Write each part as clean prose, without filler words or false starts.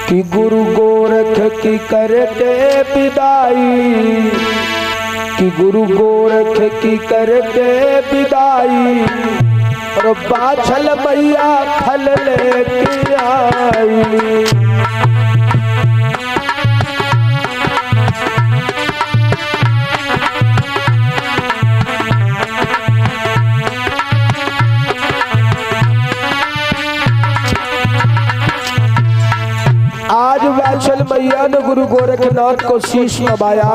कि गुरु गोरख की करते विदाई, कि गुरु गोरख की करते विदाई, और बाछल मैया फल लेके आई। आज बाछल मैया ने गुरु गोरखनाथ को शीश नवाया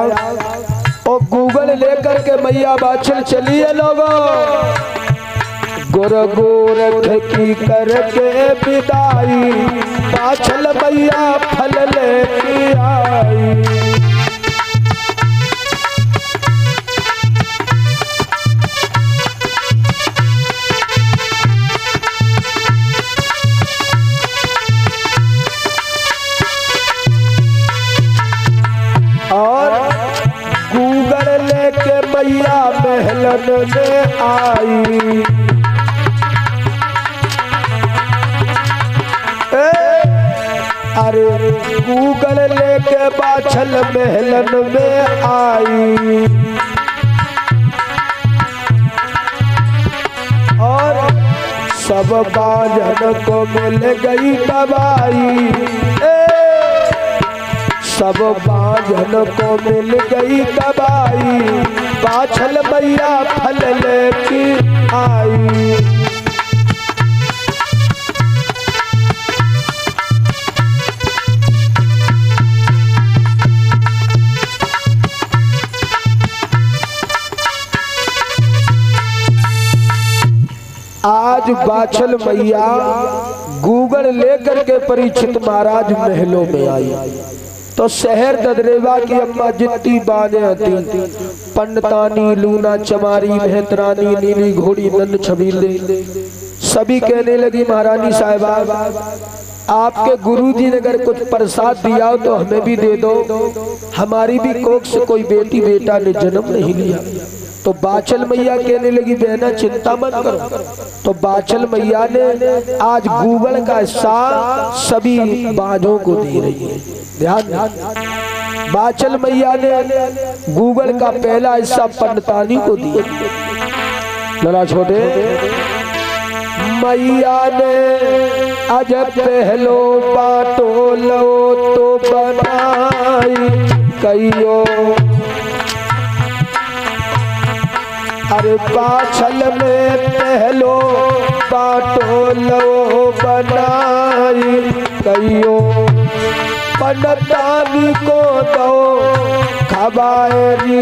और गूगल लेकर के मैया बाछल चली है लोगों। गुरु गोरख की करके विदाई, बाछल मैया फल लेके आई। और गूगल लेके मैया महलन में आई। अरे गूगल लेके बाछल महलन में आई। और सब बाजन को मिल गई दवाई, सब बाजन को मिल गई दवाई, बाछल मैया फल लेके आई। आज बाछल मैया गूगल लेकर के परीक्षित महाराज महलों में आई तो शहर ददरेवा की अम्मा जितनी बाजें थी, पंडतानी, लूना, चमारी, मेहतरानी, नीली घोड़ी, नंद छबीले, सभी कहने लगी महारानी साहिबा आपके गुरुजी ने अगर कुछ प्रसाद दिया हो तो हमें भी दे दो, हमारी भी कोख से कोई बेटी बेटा ने जन्म नहीं लिया। तो बाछल मैया कहने लगी बहना चिंता मत करो। तो बाछल मैया ने आज गूगल का हिस्सा सभी बाजों को दे रही है। ध्यान, बाछल मैया ने गूगल का पहला हिस्सा पंडतानी को दिया। जरा छोटे मैया ने आज पहलो बाटो लो तो बनाई कहियो, अरे बाछल में पहलो बाटो लो बनाई कहियो, पंडतानी को दो खबारी।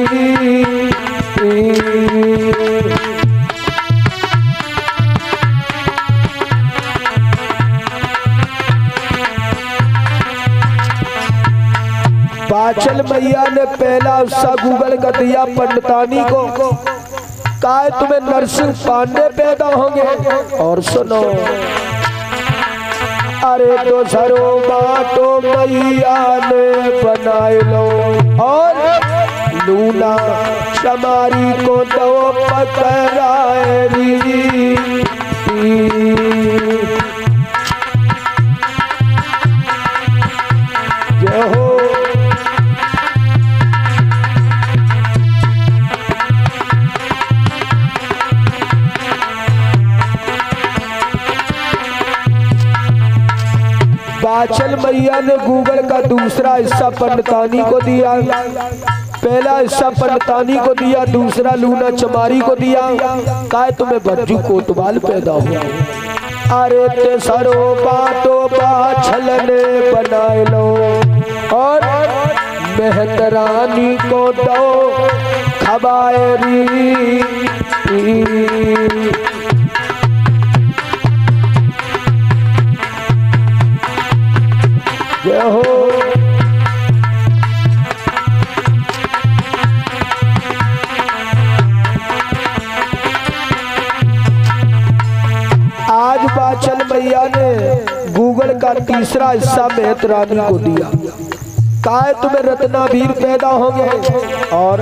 बाछल मैया ने पहला हिस्सा गूगल का दिया पंडतानी को, कहा तुम्हें नरसिंह पांडे पैदा होंगे। और सुनो अरे तो सरो बाटो मैया ने बनाए लो, और लूना चमारी को दो पकड़ाए जय हो। बाछल मैया ने गूगल का दूसरा हिस्सा पंडतानी को दिया, पहला हिस्सा पंडतानी को दिया, दूसरा लूना चमारी को दिया, कहा तुम्हें बज्जू कोतवाल पैदा हुआ। अरे ते सरो बाटो बाछल ने बनाए लो, और मेहतरानी को दो खबारी। जय हो। आज बाछल मैया ने गूगल का तीसरा हिस्सा मेहतरानी को दिया, कहा तुम्हें रत्नावीर पैदा होंगे। और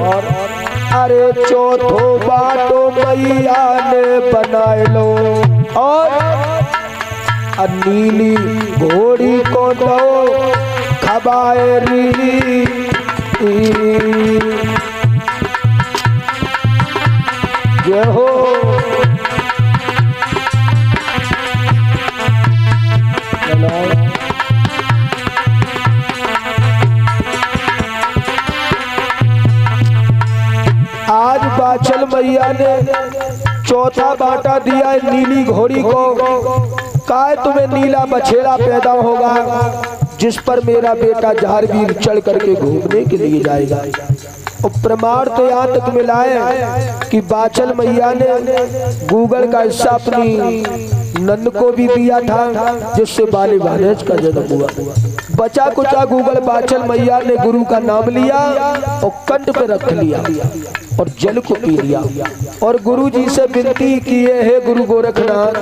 अरे चौथो बाटो मैया ने बनाए लो, और नीली घोड़ी को दो खबायरी जय हो। आज बाछल मैया ने चौथा बाटा दिया है नीली घोड़ी को। काय तुम्हें नीला बछेड़ा पैदा होगा जिस पर मेरा बेटा जहारवीर चढ़ करके घूमने के लिए जाएगा। और प्रमाण तो यहाँ तक मिला है कि बाछल मैया ने गूगल का हिस्सा अपनी नंद को भी दिया था जिससे बाली वानस का जन्म हुआ। बचा कुचा गूगल बाछल मैया ने गुरु का नाम लिया और कंठ पे रख लिया और जल को पी लिया और गुरु जी से विनती किए है गुरु गोरखनाथ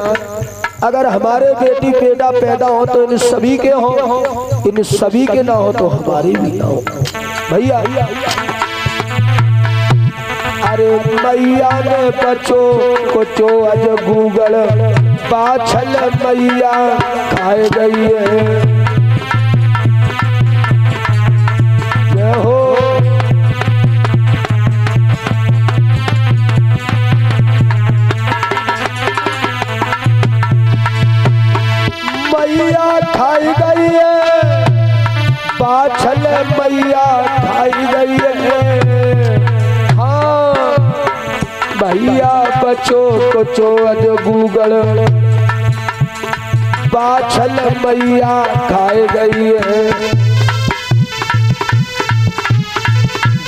अगर हमारे बेटी बेटा पैदा हो तो इन सभी के हो, इन सभी के ना हो तो हमारी भी ना हो भैया। अरे मैया ने बचो कुचो अज गूगल बाछल मैया खाए गई है। जय हो। मैया खाई गई है, बाछल मैया खाई गई है। हाँ भैया बचो कुचो अज गूगल बाछल मैया खाई गई है।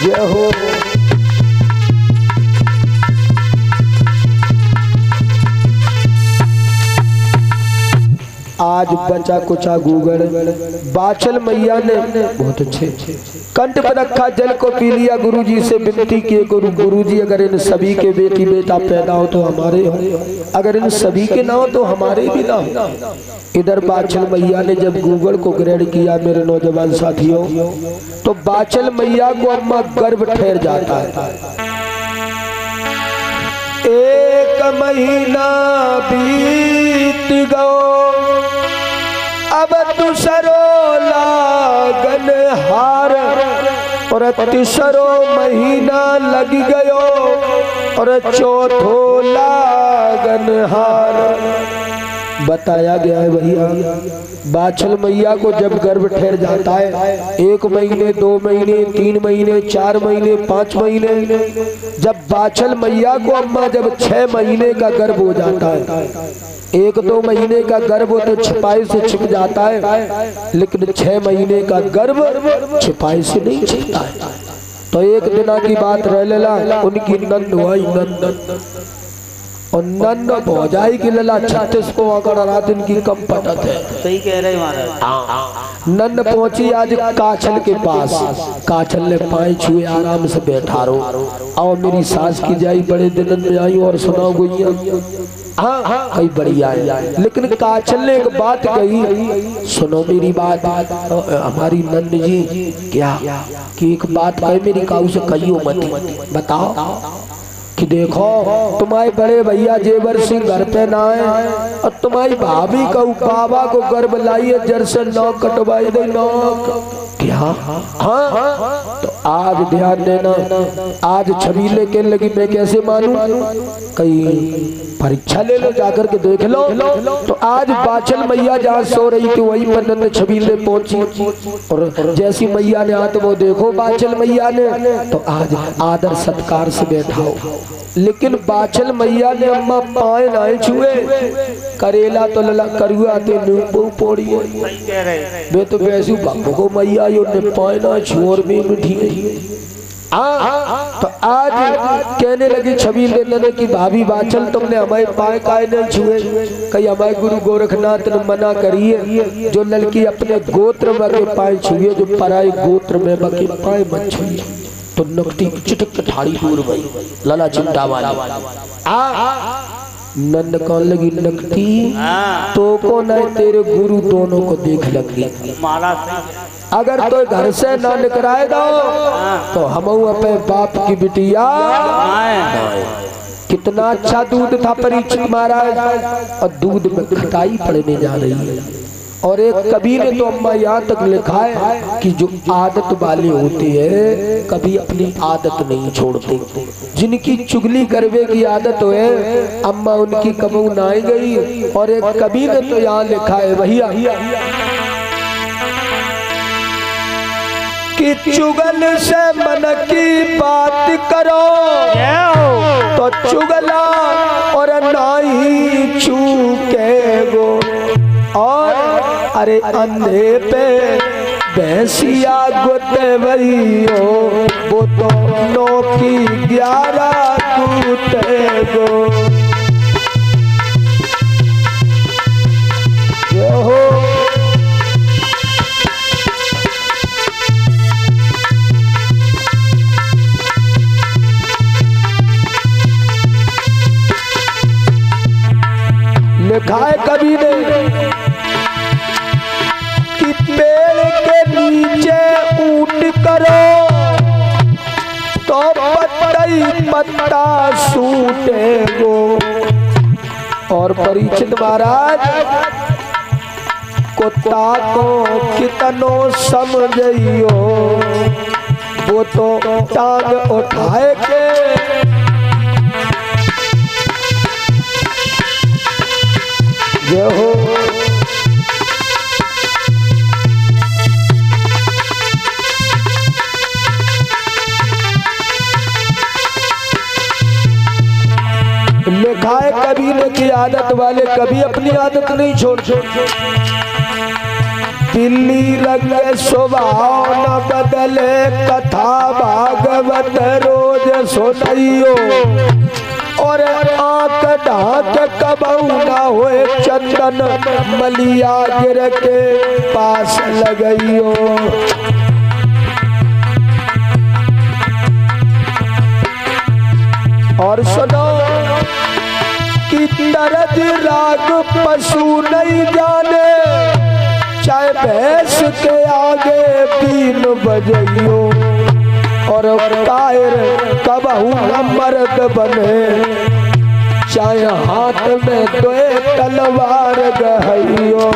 जय हो। आज बचा कुचा गूगल बाछल मैया ने बहुत अच्छे कंठ पर रखा जल को पी लिया। गुरुजी से विनती की गुरुजी अगर इन सभी के बेटी बेटा पैदा हो तो हमारे हो, अगर इन सभी के ना हो तो हमारे भी ना हो। इधर बाछल मैया ने जब गूगल को ग्रहण किया मेरे नौजवान साथियों तो बाछल मैया को अम्मा गर्भ ठहर जाता है। एक महीना बीत गो अब दूसरो लागन हार और तीसरो महीना लग गयो और चौथो लागन हार। बताया गया है भैया बाछल मैया को जब गर्भ ठहर जाता है 1 महीने 2 महीने 3 महीने 4 महीने 5 महीने, जब बाछल मैया को अम्मा जब 6 महीने का गर्भ हो जाता है 1-2 महीने का गर्भ हो तो छिपाई से छिप जाता है लेकिन 6 महीने का गर्भ छिपाई से नहीं छिपता है। तो एक दिन की बात रह लेला उनकी नंद हुई नंद और नंद भौजाई की लला 36 को अगर रात इनकी कम पटत है। सही कह रहे महाराज। नंद पहुंची आज काछल के पास। काछल ने पाए छुए आराम से बैठा रो और मेरी सास की जाई बड़े दिन में आई और सुनाओ गुइया। हाँ कई बढ़िया है लेकिन काछल ने एक बात कही सुनो मेरी बात हमारी नंद जी क्या कि एक बात कहे मेरी काऊ से कहियो मत बताओ कि देखो तुम्हारे बड़े भैया जेवर सिंह घर पे ना आए और तुम्हारी भाभी का बाबा को गर्भ लाई है जर से नौक कटवाई दे नौक क्या। हाँ तो आज ध्यान देना आज छबीले के लगी मैं कैसे मानूं कहीं परीक्षा ले लो जाकर के देख लो। तो आज बाछल मैया जहाँ सो रही थी वही पर नंद छबीले पहुंची और जैसी मैया ने आते वो देखो बाछल मैया ने तो आज आदर सत्कार से बैठाओ। लेकिन बाछल मैया ने अम्मा पाए नाए छुए करेला तो लला करुआ ते नींबू पोड़ी वे तो वैसे बापू को मैया यो ने पाए ना छोर में मिठी तो आज कहने लगी छवि लेने की भाभी बाछल तुमने हमारे पाए काहे नहीं छुए कहीं हमारे गुरु गोरखनाथ ने मना करिए जो लड़की अपने गोत्र में के पाए छुए जो पराए गोत्र में बके पाए मत छुए। तो नकटी चिटक ठाड़ी दूर गई लला चिंता वाली नंद कौन लगी नकटी तो को न तेरे गुरु दोनों को देख लगी अगर तो घर से ना निकराए दो तो हम अपने बाप की बिटिया। कितना अच्छा दूध था परीक्षित महाराज और दूध में खटाई पड़ने जा रही है और एक कवि ने तो अम्मा यहाँ तक लिखा है कि जो आदत वाले होते हैं कभी अपनी आदत नहीं छोड़ते, जिनकी चुगली करवे की आदत है अम्मा उनकी कबू ना आई गई। और एक कवि ने तो यहाँ लिखा है भैया कि चुगल से मन की बात करो तो चुगला और नहीं चूके वो, और अरे अंधे पे भैंसिया गुतवैयो वो तो 9 की 11 कूटे गो। हो लिखा है कवि ने कि पेड़ के नीचे ऊँट करो तो पत्तई पत्ता सूटेगो। और परीक्षित महाराज कुत्ता को कितनो समझियो वो तो टांग उठाए के हो। लिखा है कभी ने की आदत वाले कभी अपनी आदत नहीं छोड़ते। दिल्ली रंग स्वभाव न बदले कथा भागवत रोज सुनाइयो, और आंख ढाक कबहू ना होए चंदन मलिया गिर के पास लगइयो। और सुनो कि दर्द राग पशु नहीं जाने, चाहे भैंस के आगे 3 बजइयो। और कायर कबहू न मर्द बने, चाहे हाथ में 2 तलवार गहइयो।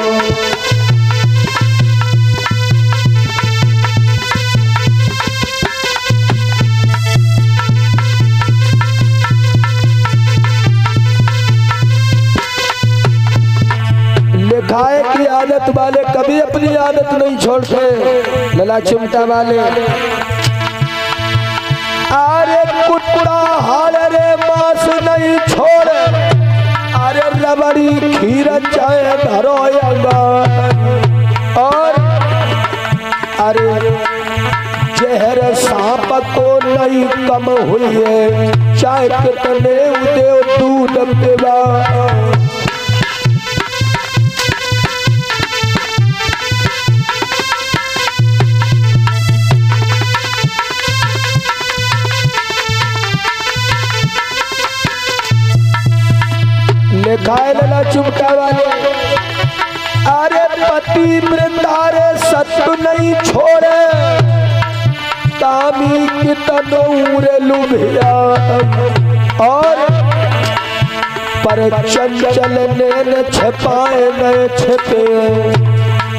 लिखाए की आदत वाले कभी अपनी आदत नहीं छोड़ते। लला चिमटा वाले अरे कुत्ता हाल रे मांस नहीं छोड़े, अरे रबड़ी खीर चाहे धरो और अरे जहर सांप को नहीं कम हुई है, चाहे कितने उदे दूध पिवा। लिखाए लला चुमटा वाले अरे पति वृंदारे सत्य नहीं छोड़े, तामी कितनों रे लुभिया। और पर चंचल ने छिपाए न छिपे,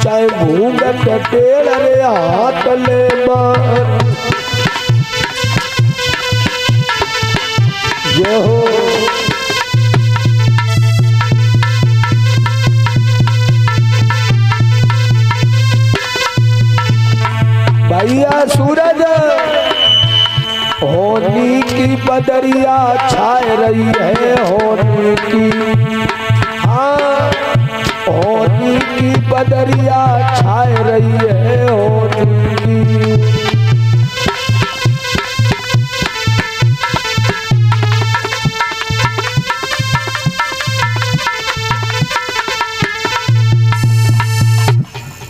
चाहे भूंगट पेड़ रे हाथ ले मार। ये हो भैया सूरज होनी की बदरिया छाए रही है, होनी की हाँ होनी की बदरिया छाए रही है, होनी की।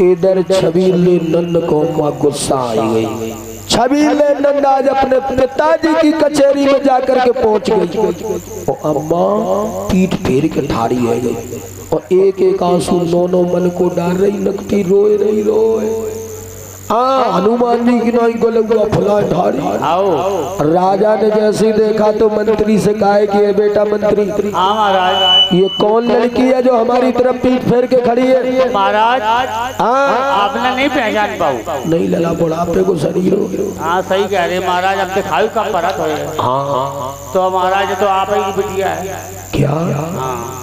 इधर छबीले नंद को मां गुस्सा आई गई। छबीले नंद आज अपने पिताजी की कचहरी में जाकर के पहुंच गई। और अम्मा पीठ फेर के ठाड़ी है गई और एक एक आंसू 9 मन को डाल रही, नकती रोए रही रोए। हनुमान जी की नाई गोलुआ फुला धारी। राजा ने जैसे ही देखा तो मंत्री से कहा कि ये बेटा मंत्री, हाँ महाराज, ये कौन लड़की है जो हमारी तरफ पीठ फेर के खड़ी है? महाराज हाँ आपने नहीं पहचान पाऊ? नहीं लगा, बुढ़ापे को शरीर हो गया। हाँ सही कह रहे महाराज, अब दिखाई कम परत हो। हाँ तो महाराज तो आप ही की बिटिया है क्या?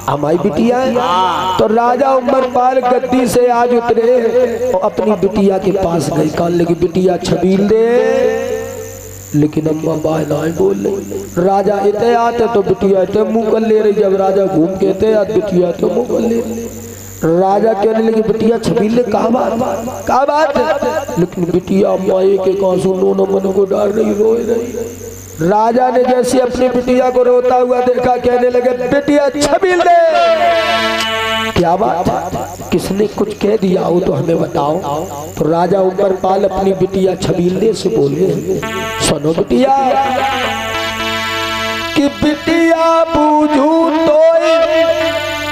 हमारी बिटिया है? हाँ। तो राजा उमरपाल गद्दी से आज उतरे और अपनी बिटिया के पास गई। कहा लगी बिटिया छबील दे, लेकिन अम्मा बाहर बोल रही। राजा इतने आते तो बिटिया इतने मुंह कर ले रही। जब राजा घूम के थे बिटिया तो मुंह कर ले रही। राजा कहने लगी बिटिया छबील कहा बात है? लेकिन बिटिया अम्मा एक आंसू दोनों मन को डाल रही, रो रही। राजा ने जैसे अपनी बिटिया को रोता हुआ देखा, कहने लगे बिटिया छबील दे। क्या बात है? किसने कुछ कह दिया हो तो हमें बताओ। तो राजा उमरपाल अपनी बिटिया छबील दे से बोले, सुनो बिटिया कि बिटिया बूझू तो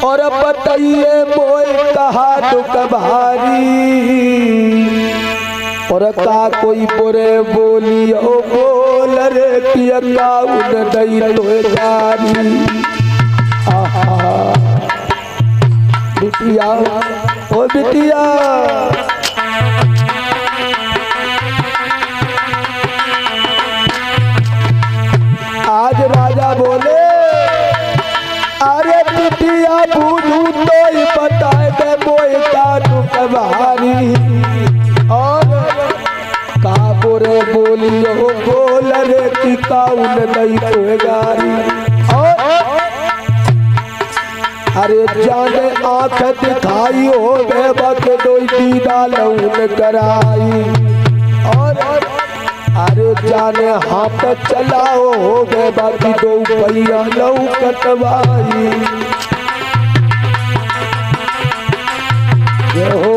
और बताइए मोय कहा दुख भारी, और का कोई बुरे बोली ओ बोल रे पिया उन दई तो गारी। बिटिया ओ बिटिया, आज राजा बोले अरे बिटिया बूझू तो ही बताए दे मोय का दुख भारी, और का बुरे बोलियो बोल रे टिका उन दई तो गारी। और अरे जाने आंख दिखाई हो गए बक दो दीदा लौन कराई, और अरे जाने हाथ चलाओ हो गए बाकी दो भैया लौ कटवाई। ये हो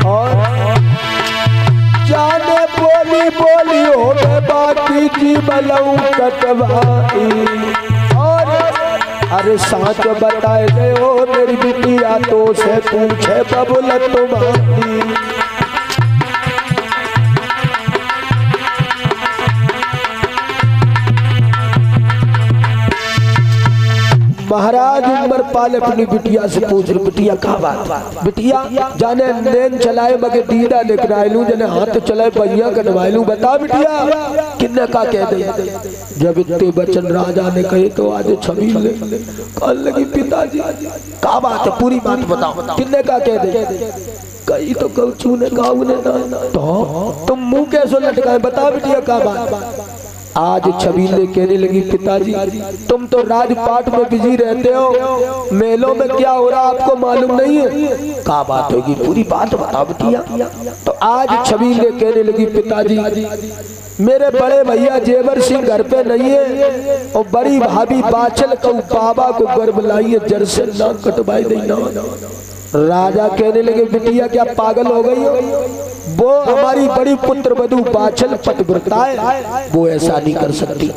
और जाने बोली बोली हो गए बाकी की बलऊ कटवाई। और अरे साच बताए दे हो मेरी बिटिया तो से पूछे बबुल तुम्हारी। महाराज उमरपाल अपनी बिटिया से पूछ रहे बिटिया कहा बात? बिटिया जाने नैन चलाए मगे दीदा लेकर आयलू, जने हाथ चलाए भैया कटवायलू। बता बिटिया किन्ने का कह दे? जब इतने बचन राजा ने कहे तो आज छबील ले कह लगी पिताजी का बात है, पूरी बात बताओ, किन्ने का कह दे? कही तो कौचू ने कहा तो तुम मुंह कैसे लटकाए? बता बिटिया का बात? आज छबीले कहने लगी पिताजी तुम तो राजपाट में बिजी रहते हो, मेलों में क्या हो रहा आपको मालूम नहीं है? क्या बात होगी, पूरी बात बताओ बिटिया। तो आज छबीले कहने लगी पिताजी मेरे बड़े भैया जेवर सिंह घर पे नहीं है, और बड़ी भाभी बाचल को बाबा को गर्भ लाई है, जर से नाक कटवाई देना। राजा कहने लगे बिटिया क्या पागल हो गई हो? वो हमारी बड़ी पुत्र वधू बाचल पतिव्रता है, वो ऐसा नहीं कर सकती।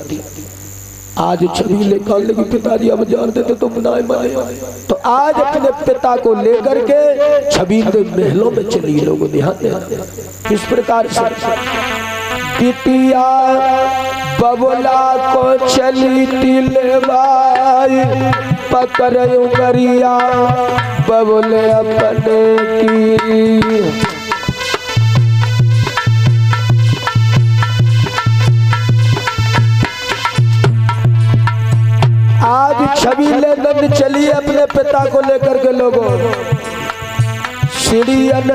आज छबीले कहने लगी पिताजी हम जानते थे तुम ना माने। तो आज अपने पिता को लेकर के छबीले महलों में चली। लोगों ध्यान देना इस प्रकार से बिटिया बबुला को चली तिलवाई, पकड़ उंगरिया बबुले अपने की। आज छबीले नंद चली अपने पिता को लेकर के। लोगों सीढ़ियन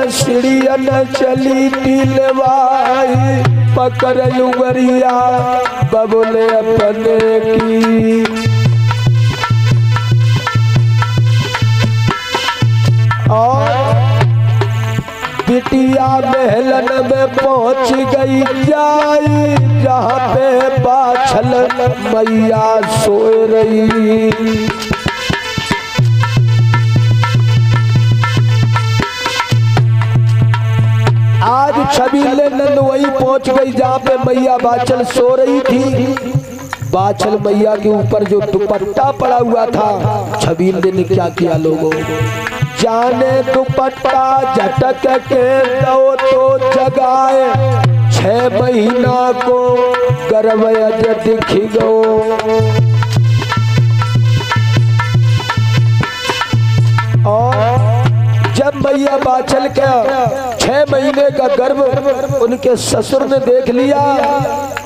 चली तिलवाई, पकड़ उंगरिया बबुले अपने की। और बिटिया महलन में पहुंच गई जाई, जहाँ पे बाछल मैया सोए रही। आज छबीले नंद वही पहुंच गई जहाँ पे मैया बाछल सो रही थी। बाछल मैया के ऊपर जो दुपट्टा पड़ा हुआ था, छबीले ने क्या किया लोगों, जाने दुपट्टा झटक के दो तो जगाए, 6 महीना को गर्भ अज दिख गो। और जब मैया बाछल का 6 महीने का गर्भ उनके ससुर ने देख लिया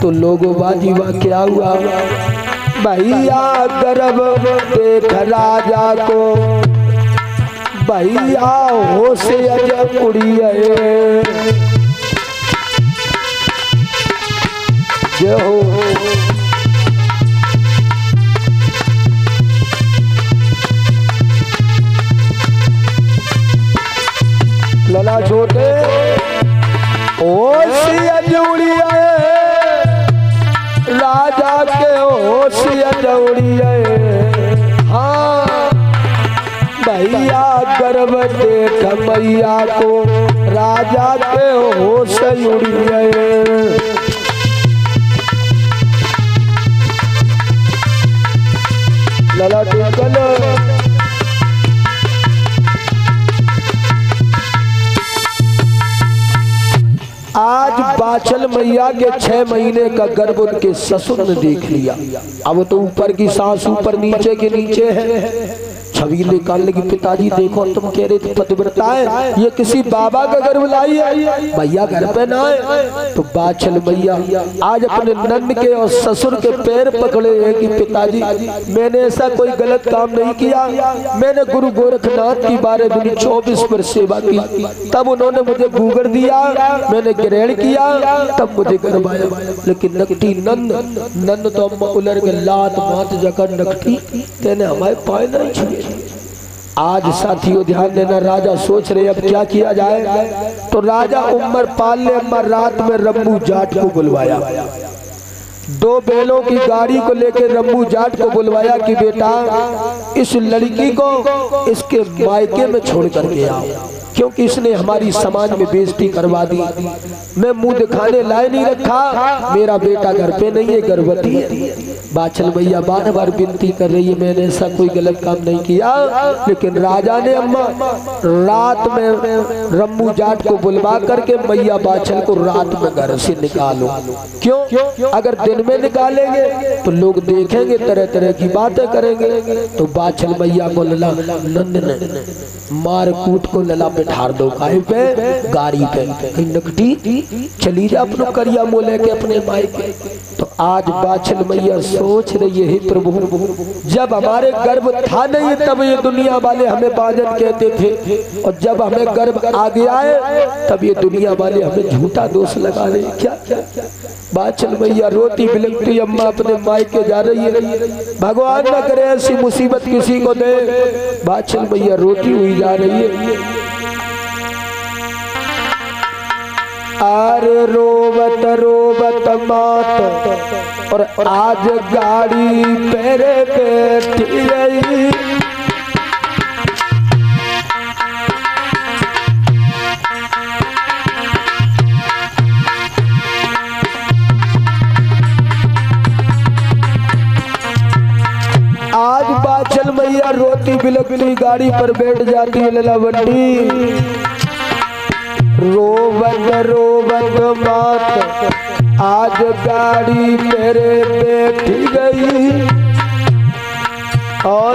तो लोगों बाजी वाह क्या हुआ, भैया गर्भ देख राजा को, भैया होश अज उड़ी जय हो। लला छोटे होश अज उड़ी राजा के होश अज उड़ी। हाँ भैया गर्भ देख मैया को, राजा के होश उड़ी लला टेकल। आज बाछल मैया के 6 महीने का गर्भ उनके ससुर ने देख लिया। अब तो ऊपर की सांस ऊपर नीचे के नीचे है। छवि निकाल लगी, पिताजी देखो तुम कह रहे थे पतिव्रता है, ये किसी बाबा का गर्भ लाई है, भैया घर पे ना है। तो बाछल मैया आज अपने नंद के और ससुर के पैर पकड़े हैं कि पिताजी मैंने ऐसा कोई गलत काम नहीं किया, मैंने गुरु गोरखनाथ की 12-24 वर्ष सेवा की, तब उन्होंने मुझे गूगर दिया, मैंने ग्रहण किया, तब मुझे गर्भ आया। लेकिन नकटी नंद तो अम्मा उलर के लात मात जकर नकटी तेने हमारे पाए नहीं छुए। आज साथियों ध्यान देना, राजा सोच रहे अब क्या किया जाए। तो राजा उमर पाल ने अम्मा रात में रम्बू जाट को बुलवाया, 2 बैलों की गाड़ी को लेकर रम्बू जाट को बुलवाया कि बेटा इस लड़की को इसके मायके में छोड़ करके आओ, क्योंकि इसने हमारी समाज में बेइज्जती करवा दी, मैं मुंह दिखाने लायक नहीं रखा, मेरा बेटा घर पे नहीं है, गर्भवती है। बाछल भैया बार-बार विनती कर रही है, मैंने ऐसा कोई गलत काम नहीं किया। लेकिन राजा ने अम्मा रात में रम्बू जाट को बुलवा करके मैया बाछल को रात में घर से निकालो। क्यों? अगर दिन में निकालेंगे तो लोग देखेंगे, तरह तरह की बातें करेंगे। तो बाछल मैया को लला नंद ने मार कूट को लला पे ठार दो, काहे पे? गाड़ी पे। नकटी चली जा अपनो करिया मोले के अपने मायके। तो आज बाछल मैया सोच रही है, प्रभु जब हमारे गर्भ था नहीं तब ये दुनिया वाले हमें बाजन कहते थे, और जब हमें गर्भ आ गया है तब ये दुनिया वाले हमें झूठा दोष लगा रहे। क्या क्या बाछल मैया रोती बिलखती अम्मा अपने मायके जा रही है, भगवान न करे ऐसी मुसीबत किसी को दे। बाछल मैया रोती हुई जा रही है। आर रोवत रोवत मात और आज गाड़ी पैरे बैठी गई। आज बाछल मैया रोती बिलखती गाड़ी पर बैठ जाती है ललावंडी। रोवत रोवत मात आज गाड़ी मेरे बैठी गई, और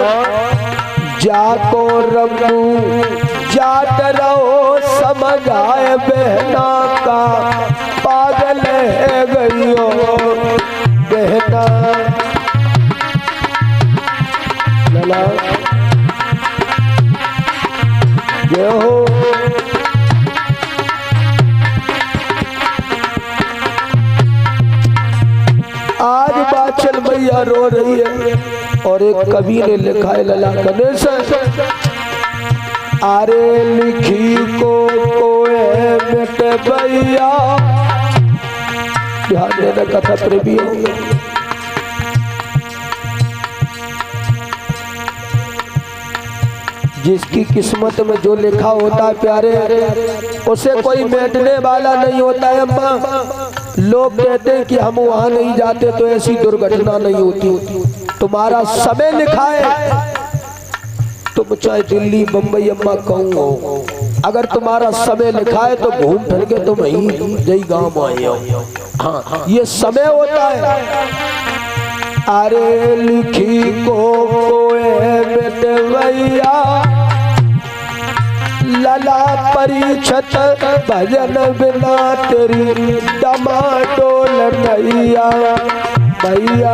जाको रम्बू जाट रहो समझ आए बहना का पागल है गई हो बहना। लला जय हो। आज बाछल मैया रो रही है, और एक कवि ने लिखा है लला गणेश, अरे लिखी को मिट भैया। ध्यान देना, कथा प्रेमी होंगे। जिसकी किस्मत में जो लिखा होता है प्यारे, उसे कोई मिटने वाला नहीं होता है अम्मा। लोग कहते हैं कि हम वहां नहीं जाते तो ऐसी दुर्घटना नहीं होती। तुम्हारा समय लिखा है, तुम चाहे दिल्ली बम्बई अम्मा कहूँ, अगर तुम्हारा समय लिखा है तो घूम फिर के तुम यही गाँव आए हो। हाँ, ये समय होता है। अरे लिखी को मिटवैया लला परीक्षत भजन बिना तेरी डमाडोल नैया भैया।